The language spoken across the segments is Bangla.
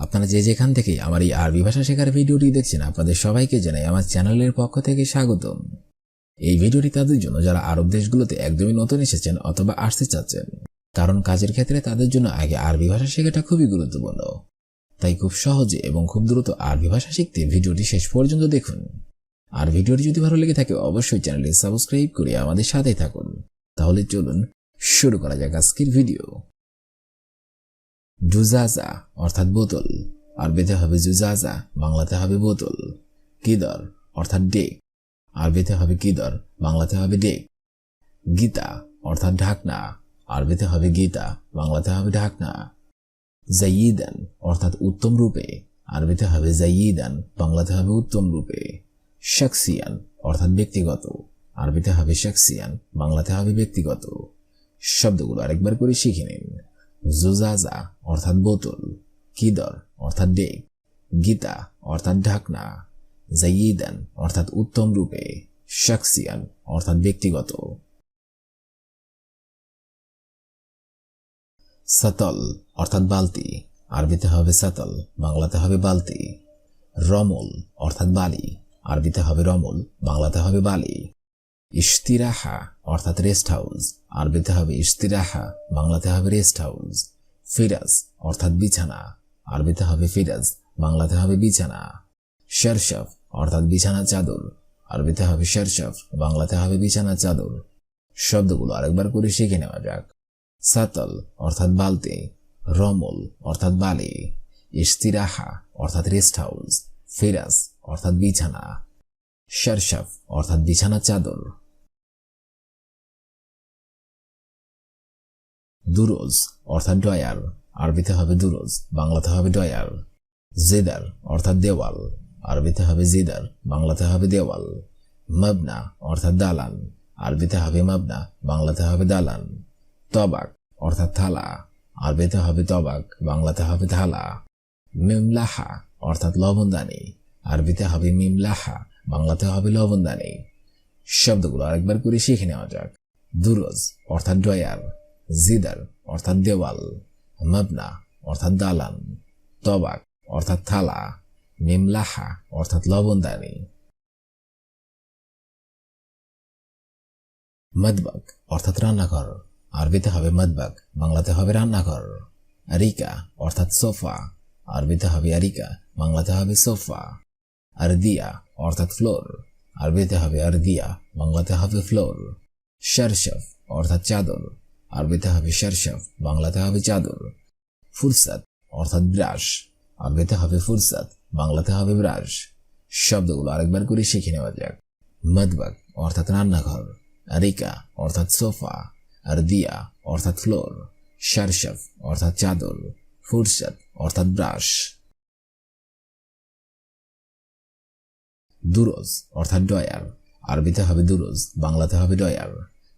আপনারা যে যেখান থেকে আমার এই আরবি ভাষা শেখার ভিডিওটি দেখছেন আপনাদের সবাইকে জানাই আমার চ্যানেলের পক্ষ থেকে স্বাগতম। এই ভিডিওটি তাদের জন্য যারা আরব দেশগুলোতে একদমই নতুন এসেছেন অথবা আসতে চাচ্ছেন, কারণ কাজের ক্ষেত্রে তাদের জন্য আগে আরবি ভাষা শেখাটা খুবই গুরুত্বপূর্ণ। তাই খুব সহজে এবং খুব দ্রুত আরবি ভাষা শিখতে ভিডিওটি শেষ পর্যন্ত দেখুন। আর ভিডিওটি যদি ভালো লেগে থাকে অবশ্যই চ্যানেলটি সাবস্ক্রাইব করে আমাদের সাথেই থাকুন। তাহলে চলুন শুরু করা যাক আজকের ভিডিও। জুজাজা অর্থাৎ বোতল, আরবিতে হবে জুজাজা, বাংলাতে হবে বোতল। কিদর অর্থাৎ ডেক, আরবিতে হবে কিদর, বাংলাতে হবে ডেক। গীতা অর্থাৎ ঢাকনা, আরবিতে হবে গীতা, বাংলাতে হবে ঢাকনা। জাইয়িদান অর্থাৎ উত্তম রূপে, আরবিতে হবে জাইয়িদান, বাংলাতে হবে উত্তম রূপে। শাকসিয়ান অর্থাৎ ব্যক্তিগত, আরবিতে হবে শাকসিয়ান, বাংলাতে হবে ব্যক্তিগত। শব্দগুলো আরেকবার করে শিখে নিন। জুজাজা অর্থাৎ বোতল, কিদর অর্থাৎ ডেক, গীতা অর্থাৎ ঢাকনা, জাইয়িদান অর্থাৎ উত্তম রূপে, শাকসিয়ান অর্থাৎ ব্যক্তিগত। সাতল অর্থাৎ বালতি, আরবিতে হবে সাতল, বাংলাতে হবে বালতি। রমল অর্থাৎ বালি, আরবিতে হবে রমল, বাংলাতে হবে বালি। ইশতিরাহা অর্থাৎ রেস্ট হাউস, আরবিতে হবে ইশতিরাহা, বাংলাতে হবে রেস্ট হাউস। ফিরাজ অর্থাৎ বিছানা, আরবিতে হবে ফিরাজ, বাংলাতে হবে বিছানা। শরশফ অর্থাৎ বিছানা চাদর, আরবিতে হবে শরশফ, বাংলাতে হবে বিছানা চাদর। শব্দগুলো আরেকবার করে শিখে নেওয়া যাক। সাতল অর্থাৎ বালতি, রমল অর্থাৎ বালি, ইশতিরাহা অর্থাৎ রেস্ট হাউস, ফিরাজ অর্থাৎ বিছানা, শরশফ অর্থাৎ বিছানা চাদর। দুরোজ অর্থাৎ ডয়ার, আরবিতে হবে দুরোজ, বাংলাতে হবে ডয়ার। জিদার অর্থাৎ দেওয়াল, আরবিতে হবে জিদার, বাংলাতে হবে দেওয়াল। মাবনা অর্থাৎ দালান, আরবিতে হবে মাবনা, বাংলাতে হবে দালান। তবাক অর্থাৎ থালা, আরবিতে হবে তবাক, বাংলাতে হবে থালা। মিমলাহা অর্থাৎ লবণদানি, আরবিতে হবে মিমলাহা, বাংলাতে হবে লবণদানি। শব্দগুলো আরেকবার করে শিখে নেওয়া যাক। দুরোজ অর্থাৎ ডয়ার, জিদার অর্থাৎ দেওয়াল, মাবনা অর্থাৎ দালান, তবাক অর্থাৎ থালা, মিমলাহা অর্থাৎ লবণদানি। মদবাক অর্থাৎ রান্নাঘর, আরবিতে হবে মদবাক, বাংলাতে হবে রান্নাঘর। আরিকা অর্থাৎ সোফা, আরবিতে হবে আরিকা, বাংলাতে হবে সোফা। আরদিয়া অর্থাৎ ফ্লোর, আরবিতে হবে আরদিয়া, বাংলাতে হবে ফ্লোর। শরশফ অর্থাৎ চাদর, আরবিতে হবে শরশফ, বাংলাতে হবে চাদর। ফুরসাত অর্থাৎ ব্রাশ, আরবিতে হবে ফুরসাত, বাংলাতে হবে ব্রাশ। শব্দগুলো আরেকবার করে শিখে নেওয়া যাক। মদবাক অর্থাৎ রান্নাঘর, আরিকা অর্থাৎ সোফা, আরদিয়া অর্থাৎ ফ্লোর, শরশফ অর্থাৎ চাদর, ফুরসাত অর্থাৎ ব্রাশ। দুরোজ অর্থাৎ ডয়ার, আরবিতে হবে দুরোজ, বাংলাতে হবে ডয়ার।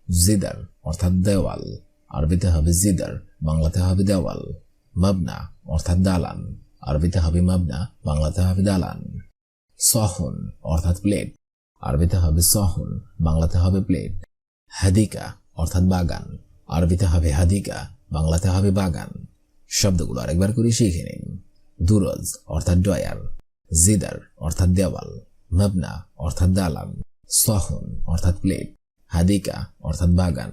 জিদার অর্থাৎ দেওয়াল, আরবিতে হবে জিদার, বাংলাতে হবে দেওয়াল। মাবনা অর্থাৎ দালান, আরবিতে হবে মাবনা, বাংলাতে হবে দালান। সহন অর্থাৎ প্লেট, আরবিতে হবে সহন, বাংলাতে হবে প্লেট। হাদিকা অর্থাৎ বাগান, আরবিতে হবে হাদিকা, বাংলাতে হবে বাগান। শব্দগুলো আরেকবার করে শিখে নিন। দুরোজ অর্থাৎ ডয়ার, জিদার অর্থাৎ দেওয়াল, মাবনা অর্থাৎ দালান, সহন অর্থাৎ প্লেট, হাদিকা অর্থাৎ বাগান।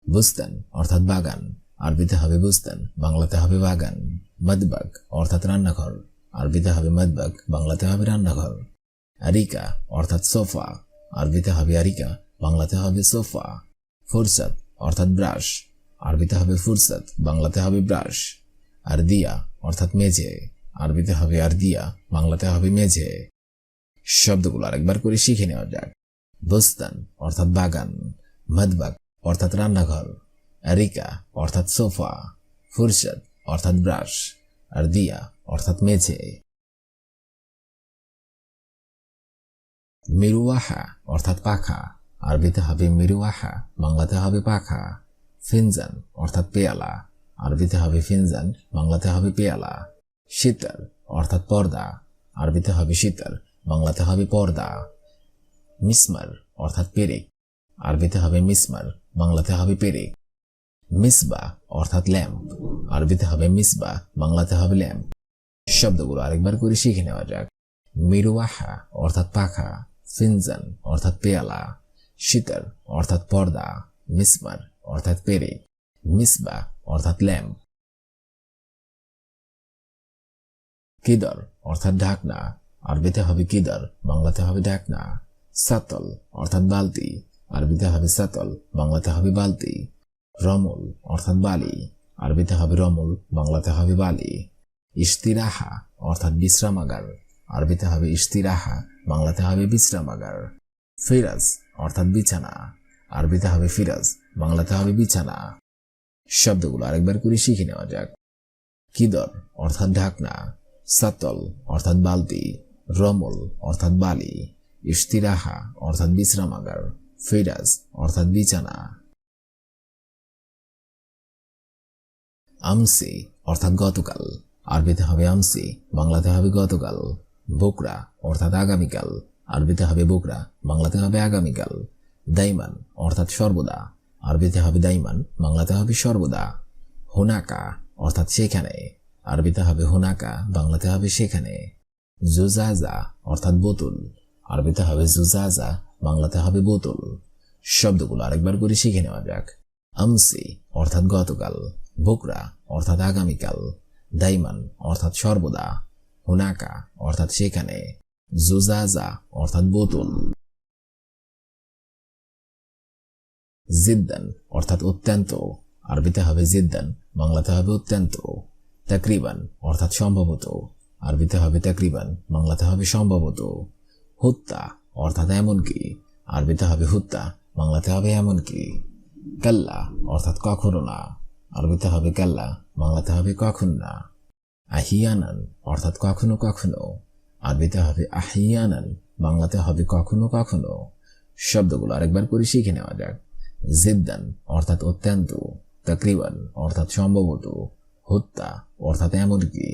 বুস্তান অর্থাৎ বাগান, আরবিতে হবে বুস্তান, বাংলাতে হবে বাগান। মদবাক অর্থাৎ রান্নাঘর, আরবিতে হবে মদবাক, বাংলাতে হবে রান্নাঘর। আরিকা অর্থাৎ সোফা, আরবিতে হবে আরিকা, বাংলাতে হবে সোফা। ফুরসাত অর্থাৎ ব্রাশ, আরবিতে হবে ফুরসাত, বাংলাতে হবে ব্রাশ। আরদিয়া অর্থাৎ মেঝে, আরবিতে হবে আরদিয়া, বাংলাতে হবে মেঝে। শব্দগুলো আরেকবার করে শিখে নেওয়া যাক। বুস্তান অর্থাৎ বাগান, মদবাক অর্থাৎ রান্নাঘর, আরিকা অর্থাৎ সোফা, ফুরসাত অর্থাৎ ব্রাশ, আরদিয়া অর্থাৎ মেঝে। মিরুয়াহা অর্থাৎ পাখা, আরবিতে হবে মিরুয়াহা, বাংলাতে হবে পাখা। ফিনজান অর্থাৎ পেয়ালা, আরবিতে হবে ফিনজান, বাংলাতে হবে পেয়ালা। শীতল অর্থাৎ পর্দা, আরবিতে হবে শীতল, বাংলাতে হবে পর্দা। মিসমার অর্থাৎ পেরেক, আরবিতে হবে মিসমার, বাংলাতে হবে পেরেক। মিসবা অর্থাৎ ল্যাম্প, আরবিতে হবে মিসবাহ, বাংলাতে হবে ল্যাম্প। শব্দগুলো আরেকবার করে শিখে নেওয়া যাক। মিরওয়াহা অর্থাৎ পাখা, ফিনজান অর্থাৎ পেয়ালা, শীতর অর্থাৎ পর্দা, মিসমার অর্থাৎ পেরেক, মিসবাহ অর্থাৎ ল্যাম্প। কিদর অর্থাৎ ঢাকনা, আরবিতে হবে কিদর, বাংলাতে হবে ঢাকনা। সাতল অর্থাৎ বালতি, আরবিতে হবে সাতল, বাংলাতে হবে বালতি। রমল অর্থাৎ বালি, আরবিতে হবে রমল, বাংলাতে হবে বালি। ইস্তিরাহা অর্থাৎ বিশ্রামাগার, আরবিতে হবে ইস্তিরাহা, বাংলাতে হবে বিশ্রামাগার। ফিরাজ অর্থাৎ বিছানা, আরবিতে হবে ফিরাজ, বাংলাতে হবে বিছানা। শব্দগুলো আরেকবার করে শিখে নেওয়া যাক। কিদর অর্থাৎ ঢাকনা, সাতল অর্থাৎ বালতি, রমল অর্থাৎ বালি, ইস্তিরাহা অর্থাৎ বিশ্রামাগার, ফিরাজ অর্থাৎ বিছানা। আমসি অর্থাৎ গতকাল, আরবিতে হবে আমসি, বাংলাতে হবে গতকাল। বোকরা অর্থাৎ আগামীকাল, আরবিতে হবে বোকরা, বাংলাতে হবে আগামীকাল। দাইমান অর্থাৎ সর্বদা, আরবিতে হবে দাইমান, বাংলাতে হবে সর্বদা। হুনাকা অর্থাৎ সেখানে, আরবিতে হবে হুনাকা, বাংলাতে হবে সেখানে। জুজাজা অর্থাৎ বোতল, আরবিতে হবে জুজাজা, বাংলাতে হবে বোতল। শব্দগুলো আরেকবার করে শিখে নেওয়া যাক। আমসি অর্থাৎ গতকাল, বোকরা অর্থাৎ আগামীকাল, দাইমান অর্থাৎ সর্বদা, হুনাকা অর্থাৎ সেখানে, জুজাজা অর্থাৎ বোতল। জিদ্দান অর্থাৎ অত্যন্ত, আরবিতে হবে জিদ্দান, বাংলাতে হবে অত্যন্ত। তাকরিবান অর্থাৎ সম্ভবত, আরবিতে হবে তাকরিবান, বাংলাতে হবে সম্ভবত। হুত্তা অর্থাৎ এমনকি, আরবিতে হবে হুত্তা, বাংলাতে হবে এমনকি। কাল্লা অর্থাৎ কখনো না, আরবিতে হবে কাল্লা, বাংলাতে হবে কখন না। আহিয়ানান অর্থাৎ কখনো কখনো, আরবিতে হবে আহিয়ানান, বাংলাতে হবে কখনো কখনো। শব্দগুলো আরেকবার করে শিখে নেওয়া যাক। জিদ্দান অর্থাৎ অত্যন্ত, তাকরিবান অর্থাৎ সম্ভবত, হুত্তা অর্থাৎ এমনকি,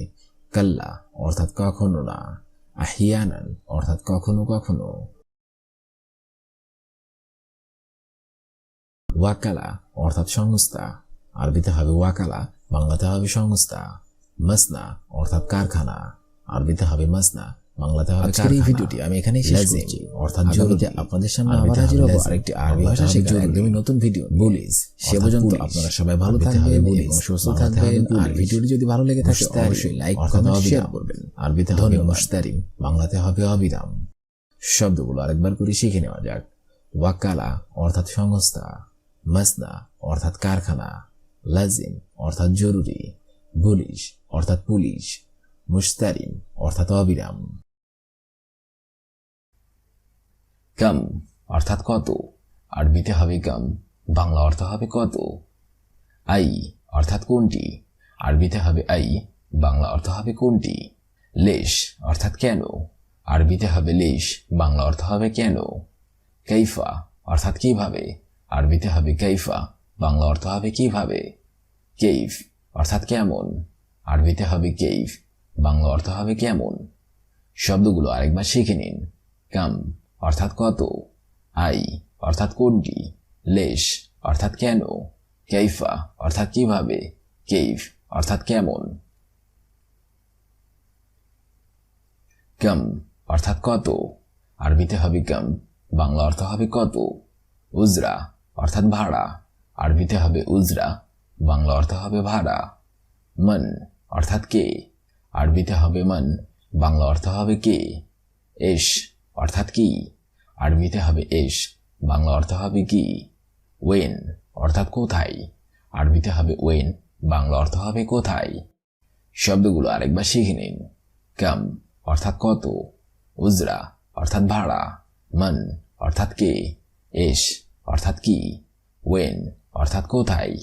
কাল্লা অর্থাৎ কখনো না, আহিয়ানান অর্থাৎ কখনো কখনো। ওয়াকালা অর্থাৎ সংস্থা, আরবিতে হবে ওয়াকালা, বাংলাতে হবে সংস্থা। মাসনা অর্থাৎ কারখানা, আরবিতে হবে মাসনা, বাংলাতে হবে কারখানা। এই ভিডিওটি আমি এখানেই শেষ করছি। অর্থাৎ জরুরি আপনাদের সামনে আবার হাজির হব আরেকটি আরবি ভাষা শেখার একদমই নতুন ভিডিও বুলিজ। সে পর্যন্ত আপনারা সবাই ভালো থাকবেন এবং সুস্থ থাকবেন। আর ভিডিওটি যদি ভালো লেগে থাকে অবশ্যই লাইক, কমেন্ট, শেয়ার করবেন। আরবিতে হবে মুস্তারিম, বাংলাতে হবে অবিরাম। শব্দগুলো আরেকবার করে শিখে নেওয়া যাক। ওয়াকালা অর্থাৎ সংস্থা, মাসনা অর্থাৎ কারখানা, লাজিম অর্থাৎ জরুরি, পুলিশ অর্থাৎ পুলিশ, মুস্তারিম অর্থাৎ অবিরাম। কাম অর্থাৎ কত, আরবিতে হবে কাম, বাংলা অর্থ হবে কত। আই অর্থাৎ কোনটি, আরবিতে হবে আই, বাংলা অর্থ হবে কোনটি। লেশ অর্থাৎ কেন, আরবিতে হবে লেশ, বাংলা অর্থ হবে কেন। কাইফা অর্থাৎ কিভাবে, আরবিতে হবে কাইফা, বাংলা অর্থ হবে কিভাবে। কেইফ অর্থাৎ কেমন, আরবিতে হবে কেইফ, বাংলা অর্থ হবে কেমন। শব্দগুলো আরেকবার শিখে নিন। কাম অর্থাৎ কত, আই অর্থাৎ কোনটি, লেশ অর্থাৎ কেন, কাইফা অর্থাৎ কিভাবে, কেইফ অর্থাৎ কেমন। কাম অর্থাৎ কত, আরবিতে হবে কাম, বাংলা অর্থ হবে কত। উজরা অর্থাৎ ভাড়া, আরবিতে হবে উজরা, বাংলা অর্থ হবে ভাড়া। মন অর্থাৎ কে, আরবিতে হবে মন, বাংলা অর্থ হবে কে। এশ অর্থাৎ কি, আরবিতে হবে এশ, বাংলা অর্থ হবে কি। ওয়েন অর্থাৎ কোথায়, আরবিতে হবে ওয়েন, বাংলা অর্থ হবে কোথায়। শব্দগুলো আরেকবার শিখে নিন। কাম অর্থাৎ কত, উজরা অর্থাৎ ভাড়া, মন অর্থাৎ কে, এশ অর্থাৎ কি, ওয়েন অর্থাৎ কোথায়।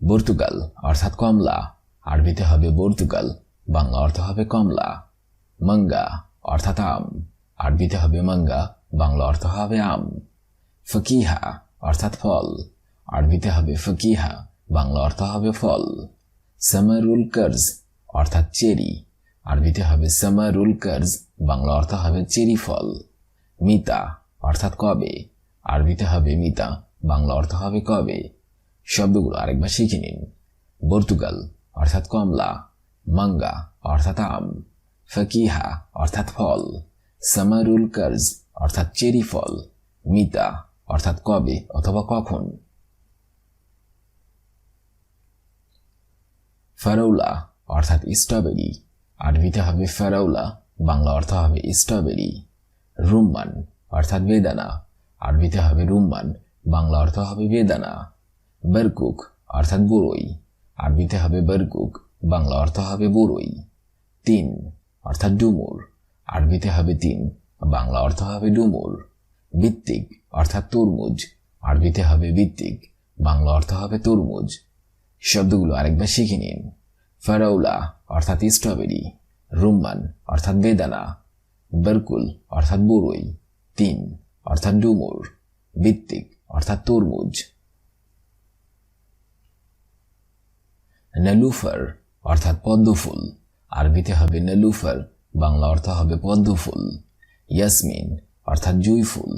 পর্তুগাল অর্থাৎ কমলা, আরবিতে হবে পর্তুগাল, বাংলা অর্থ হবে কমলা। মাঙ্গা অর্থাৎ আম, আরবিতে হবে মাঙ্গা, বাংলা অর্থ হবে আম। ফকিহা অর্থাৎ ফল, আরবিতে হবে ফকিহা, বাংলা অর্থ হবে ফল। সামারুল কর্জ অর্থাৎ চেরি, আরবিতে হবে সামারুল কর্জ, বাংলা অর্থ হবে চেরি ফল। মিতা অর্থাৎ কবে, আরবিতে হবে মিতা, বাংলা অর্থ হবে কবে। শব্দগুলো আরেকবার শিখে নিন। পর্তুগাল অর্থাৎ কমলা, মাঙ্গা অর্থাৎ আম, ফকিহা অর্থাৎ ফল, সামারুল কার্জ অর্থাৎ চেরি ফল, মিতা অর্থাৎ কবে অথবা কখন। ফারাউলা অর্থাৎ স্ট্রবেরি, আরবিতে হবে ফারাউলা, বাংলা অর্থ হবে স্ট্রবেরি। রুম্মান অর্থাৎ বেদানা, আরবিতে হবে রুম্মান, বাংলা অর্থ হবে বেদানা। বরকুক অর্থাৎ বরই, আরবিতে হবে বরকুক, বাংলা অর্থ হবে বরই। তিন অর্থাৎ ডুমুর, আরবিতে হবে তিন, বাংলা অর্থ হবে ডুমুর। ভিত্তিক অর্থাৎ তরমুজ, আরবিতে হবে ভিত্তিক, বাংলা অর্থ হবে তরমুজ। শব্দগুলো আরেকবার শিখে নিন। ফারাউলা অর্থাৎ স্ট্রবেরি, রুম্মান অর্থাৎ বেদানা, বরকুল অর্থাৎ বরই, তিন অর্থাৎ ডুমুর, ভিত্তিক অর্থাৎ তরমুজ। নেলুফার অর্থাৎ পদ্মফুল, আরবিতে হবে নেলুফার, বাংলা অর্থ হবে পদ্মফুল। ইয়াসমিন অর্থাৎ জুঁইফুল,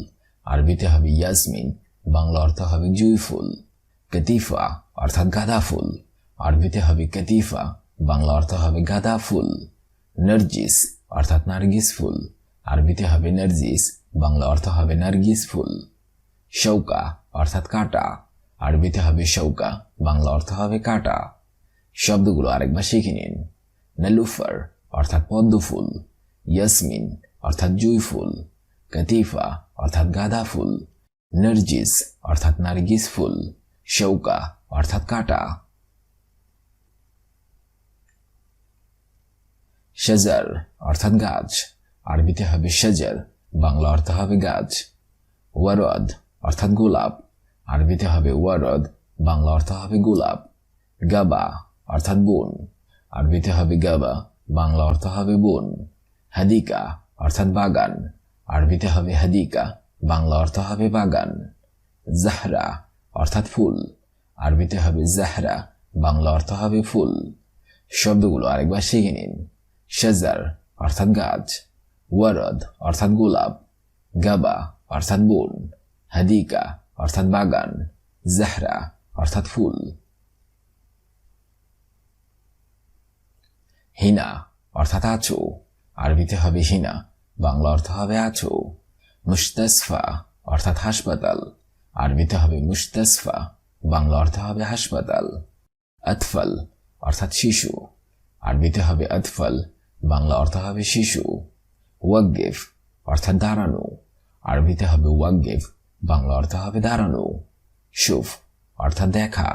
আরবিতে হবে ইয়াসমিন, বাংলা অর্থ হবে জুঁইফুল। কতিফা অর্থাৎ গাঁদা ফুল, আরবিতে হবে কতিফা, বাংলা অর্থ হবে গাঁদা ফুল। নার্জিস অর্থাৎ নার্গিস ফুল, আরবিতে হবে নার্জিস, বাংলা অর্থ হবে নার্গিস ফুল। শৌকা অর্থাৎ কাঁটা, আরবিতে হবে শৌকা, বাংলা অর্থ হবে কাঁটা। শব্দগুলো আরেকবার শিখে নিন। নেলুফার অর্থাৎ পদ্মফুল, ইয়াসমিন অর্থাৎ জুঁইফুল, কতিফা অর্থাৎ গাঁদা ফুল, নার্জিস অর্থাৎ নার্গিস ফুল, শৌকা অর্থাৎ কাঁটা। শাজার অর্থাৎ গাছ, আরবিতে হবে শাজার, বাংলা অর্থ হবে গাছ। ওয়ারদ অর্থাৎ গোলাপ, আরবিতে হবে ওয়ারদ, বাংলা অর্থ হবে গোলাপ। গাবা অর্থাৎ বন, আরবিতে হবে গাবা, বাংলা অর্থ হবে বন। হাদিকা অর্থাৎ বাগান, আরবিতে হবে হাদিকা, বাংলা অর্থ হবে বাগান। জাহরা অর্থাৎ ফুল, আরবিতে হবে জাহরা, বাংলা অর্থ হবে ফুল। শব্দগুলো আরেকবার শিখে নিন। শাজার অর্থাৎ গাছ, ওয়ারদ অর্থাৎ গোলাপ, গাবা অর্থাৎ বন, হাদিকা অর্থাৎ বাগান, জাহরা অর্থাৎ ফুল। হিনা অর্থাৎ আঁচু, আরবিতে হবে হিনা, বাংলা অর্থ হবে আঁচু। মুস্তাসফা অর্থাৎ হাসপাতাল, আরবিতে হবে মুস্তাসফা, বাংলা অর্থ হবে হাসপাতাল। আতফাল অর্থাৎ শিশু, আরবিতে হবে আতফাল, বাংলা অর্থ হবে শিশু। ওয়াকগিফ অর্থাৎ দাঁড়ানো, আরবিতে হবে ওয়াকগিফ, বাংলা অর্থ হবে দাঁড়ানো। শুফ অর্থাৎ দেখা,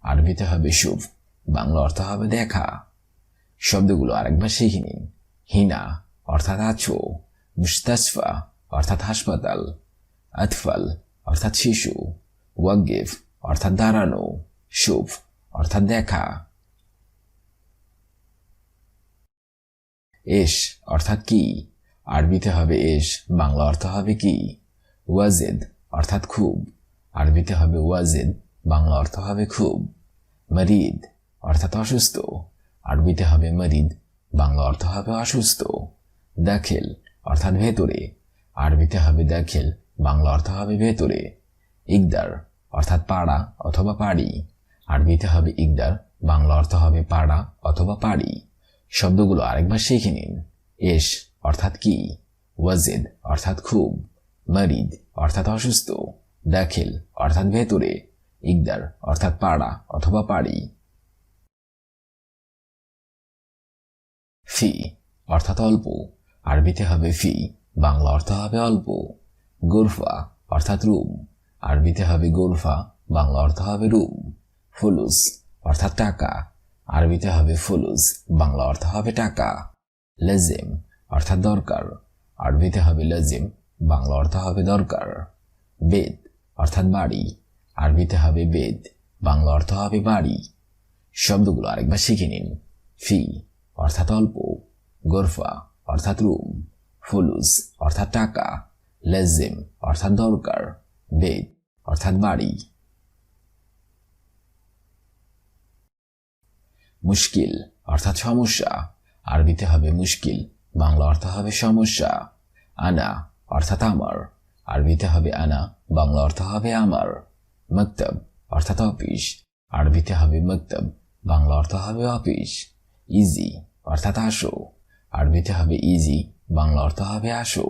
আরবিতে হবে শুফ, বাংলা অর্থ হবে দেখা। শব্দগুলো আরেকবার শিখে নিন। হিনা অর্থাৎ আঁচু, মুস্তাসফা অর্থাৎ হাসপাতাল, আতফাল অর্থাৎ শিশু, ওয়াকগিফ অর্থাৎ দাঁড়ানো, শুফ অর্থাৎ দেখা। এশ অর্থাৎ কি, আরবিতে হবে এশ, বাংলা অর্থ হবে কি। ওয়াজিদ অর্থাৎ খুব, আরবিতে হবে ওয়াজিদ, বাংলা অর্থ হবে খুব। মরিদ অর্থাৎ অসুস্থ, আরবিতে হবে মরিদ, বাংলা অর্থ হবে অসুস্থ। দাখিল অর্থাৎ ভেতরে, আরবিতে হবে দাখিল, বাংলা অর্থ হবে ভেতরে। ইকদার অর্থাৎ পাড়া অথবা পাড়ি, আরবিতে হবে ইকদার, বাংলা অর্থ হবে পাড়া অথবা পাড়ি। শব্দগুলো আরেকবার শিখে নিন। এশ অর্থাৎ কি, ওয়াজিদ অর্থাৎ খুব, মরিদ অর্থাৎ অসুস্থ, দাখিল অর্থাৎ ভেতরে, ইকদার অর্থাৎ পাড়া অথবা পাড়ি। ফি অর্থাৎ অল্প, আরবিতে হবে ফি, বাংলা অর্থ হবে অল্প। গোরফা অর্থাৎ রুম, আরবিতে হবে গোরফা, বাংলা অর্থ হবে রুম। ফুলুস অর্থাৎ টাকা, আরবিতে হবে ফুলুস, বাংলা অর্থ হবে টাকা। লাজিম অর্থাৎ দরকার, আরবিতে হবে লাজিম, বাংলা অর্থ হবে দরকার। বেদ অর্থাৎ বাড়ি, আরবিতে হবে বেদ, বাংলা অর্থ হবে বাড়ি। শব্দগুলো আরেকবার শিখে নিন। ফি অর্থাৎ অল্প, গোরফা অর্থাৎ রুম, ফুলুস অর্থাৎ টাকা, লাজিম অর্থাৎ দরকার, বেদ অর্থাৎ বাড়ি। মুশকিল অর্থাৎ সমস্যা, আরবিতে হবে মুশকিল, বাংলা অর্থ হবে সমস্যা। আনা অর্থাৎ আমার, আরবিতে হবে আনা, বাংলা অর্থ হবে আমার। মক্তব অর্থাৎ অফিস, আরবিতে হবে মক্তব, বাংলা অর্থ হবে অফিস। ইজি অর্থাৎ আসো, আরবিতে হবে ইজি, বাংলা অর্থ হবে আসো।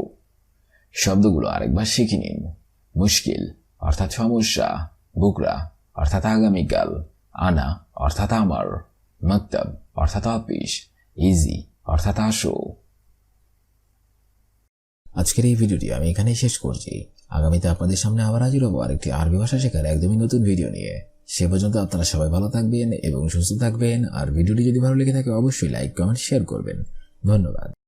শব্দগুলো আরেকবার শিখে নিন। মুশকিল অর্থাৎ সমস্যা, বুকরা অর্থাৎ আগামীকাল, আনা অর্থাৎ আমার, মক্তব অর্থাৎ অফিস, ইজি অর্থাৎ আসো। আজকের এই ভিডিওটি আমি এখানেই শেষ করছি। আগামীতে আপনাদের সামনে আবার হাজির হবো আরেকটি আরবি ভাষা শেখার একদমই নতুন ভিডিও নিয়ে। সে পর্যন্ত আপনারা সবাই ভালো থাকবেন এবং সুস্থ থাকবেন। আর ভিডিওটি যদি ভালো লেগে থাকে অবশ্যই লাইক, কমেন্ট, শেয়ার করবেন। ধন্যবাদ।